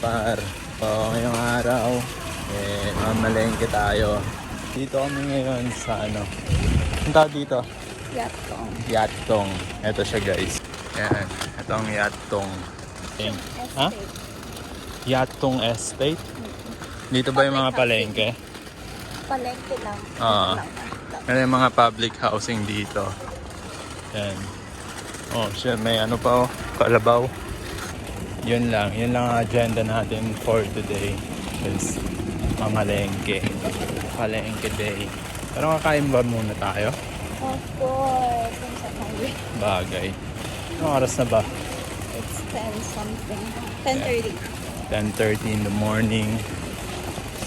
par. So, ngayong araw, mamalengke tayo. Dito kami ngayon sa ano. Ang tawag dito? Yattong. Yattong. Ito siya guys. Yan. Ito ang Yattong. Ha? Yattong Estate? Dito ba yung mga palengke? Palengke lang. Ano yung mga public housing dito. Yan. Oh, siya may ano pa oh, kalabaw. Yun lang ang agenda natin for today. Is mamalengke. Palengke day. Pero kakain ba muna tayo? Of course. Yung sa hungry. Bagay. Anong oras na ba? It's 10 something. 10:30. 10:30 in the morning.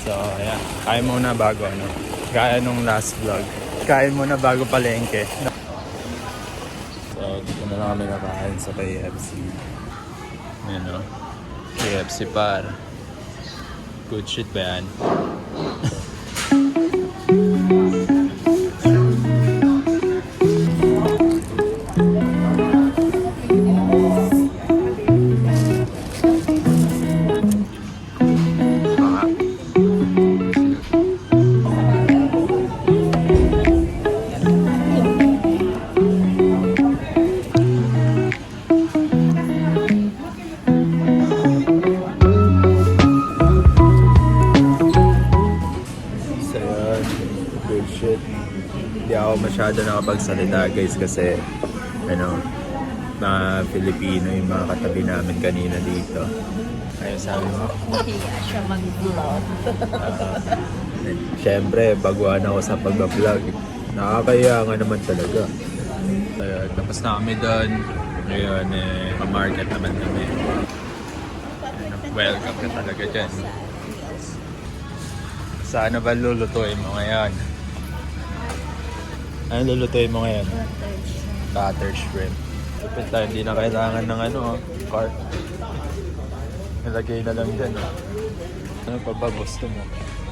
So, ayan. Kain muna bago ano. Gaya nung last vlog. Kain muna bago palengke. So, dito na lang kami nakain sa KFC. Ayan o. KFC par. Good shit ba yan? Good shit. Hindi ako masyado nakapagsalita guys kasi ano, mga Pilipino yung mga katabi namin kanina dito. Ayun sabi mo. Nahiya siya mag-vlog. Siyempre, baguhan ako sa pag-vlog. Nakakaya nga naman talaga. Ayun, tapos na kami doon. Ngayon, pa-market naman kami. Ayun, welcome ka talaga dyan. Saan ba lulutuin mo ngayon? Ano lulutuin mo ngayon? Butter shrimp. Kapit tayo, hindi na kailangan ng ano, cart. Nilagay na lang dyan. Ano pa ba gusto mo?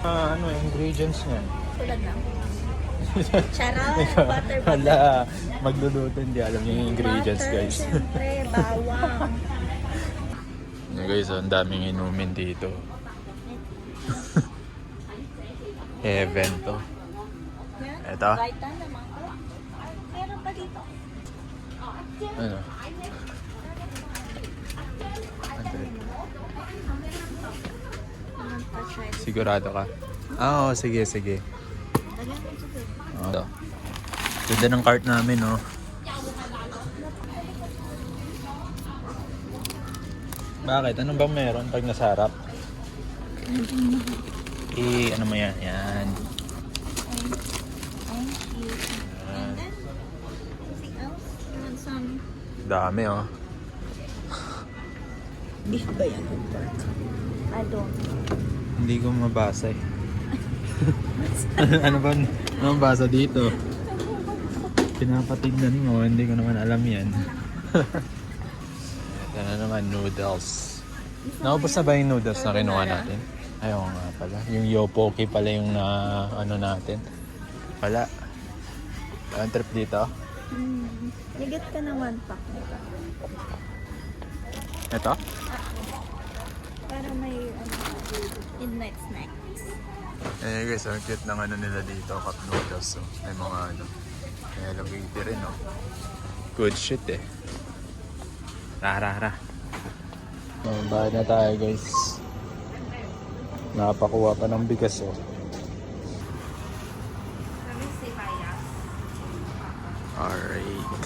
Ano ingredients niya? Tulad lang. Charot, butter. Wala, magluluto, hindi alam niyo yung ingredients Butter, guys. siyempre, bawang. Guys, ang daming inumin dito. Heaven to. Yan, Eto? Gaita naman. Meron pa dito. Ano? Naman pa siya. Sigurado ka? Oo, sige. Lagyan mo sa Ito. Ganda ng cart namin, no? Bakit? Ano bang meron pag nasarap? Ano mo yan? Yan. Thank you. And then, something else? You want some Dami, oh. beef ba yan? Pork? I don't. Hindi ko mabasa eh. Ano ba? Ano basa dito? Pinapatignan mo, hindi ko naman alam yan. Ito na naman, noodles. Naubos na ba yung noodles na kinuha natin? Ayaw nga pala. Yung yopoki pala yung ano natin. Wala. Ang trip dito. Ligat ka ng 1 pack nito. Ito? Para may midnight snacks. Eh guys, ang cute ng ano nila dito, cup noodles. So, may mga ano. May Hello Kitty rin, no? Good shit eh. Rara. Bahay na tayo guys. Nakapakuha pa ng bigas oh. Alright.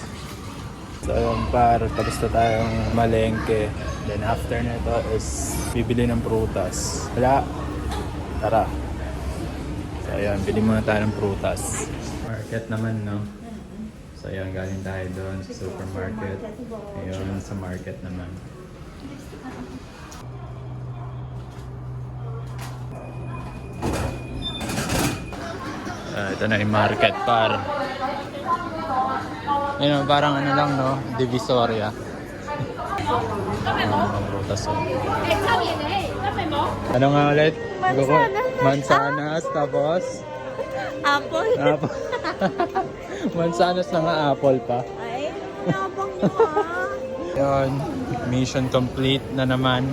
So yun par, tapos na tayong malengke. Then after nito is bibili ng prutas. Wala. Tara. So ayun, bili muna tayo ng prutas. Market naman no. So ayun, galing tayo doon sa supermarket. Ayun, sa market naman. Ito na yung market par. Ayun, parang ano lang no, Divisoria. Ang prutas oh. Ano nga ulit? Mansanas, tapos? Apple. Apple. Mansanas na nga, apple pa. Ay, nabang nyo ah. Yun, mission complete na naman.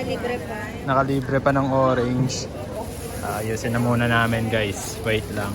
Libre pa. Nakalibre pa ng orange. Ayusin na muna namin guys. Wait lang.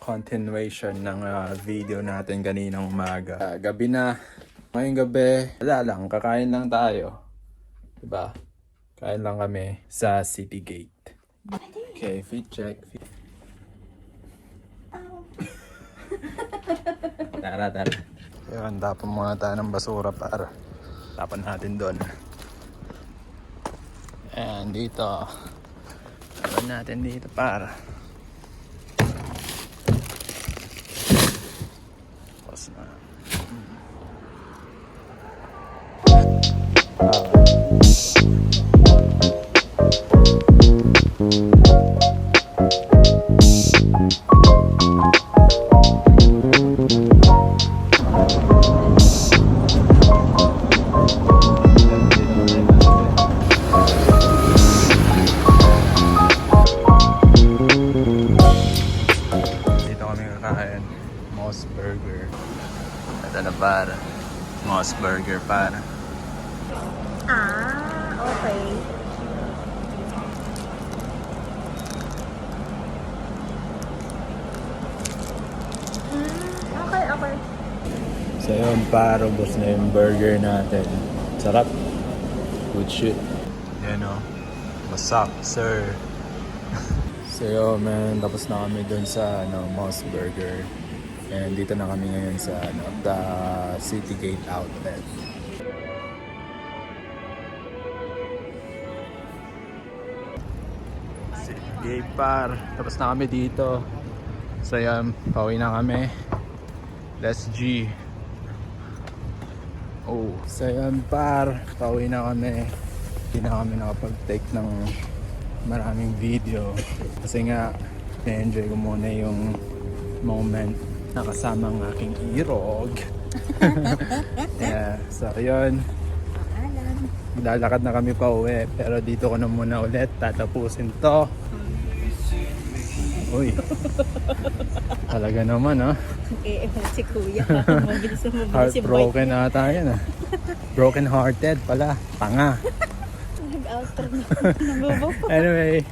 Continuation ng video natin kaninang umaga. Gabi na. Ngayong gabi, wala lang. Kakain lang tayo. Diba? Kain lang kami sa City Gate. Okay, fit check. Tara. Yun, tapon muna tayo ng basura para tapan natin doon. And dito. Tapan natin dito para. Na. Dito kami kakain Moss Burger. Ito na para. Moss Burger para. Okay. Okay. So yun, para ubos na yung burger natin. Sarap. Good shit. Yan o. Masak, sir. So yun, man. Tapos na kami dun sa Moss Burger. And dito na kami ngayon sa the City Gate Outlet. City Gate par. Tapos na kami dito. So yan, pauwi na kami. Let's G. Oh, so yan par. Pauwi na kami. Hindi na kami nakapag-take ng maraming video. Kasi nga, na-enjoy ko muna yung moment nakasama ang aking irog. Yeah, so yun. Lalakad na kami pa uwi. Pero dito ko na muna ulit tatapusin to. Uy. Talaga naman Si Kuya. Mabilis na mabilis Heartbroken ata yan Broken hearted pala. Tanga. Nag-outer na. Anyway.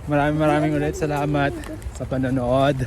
Maraming ulit salamat sa panonood.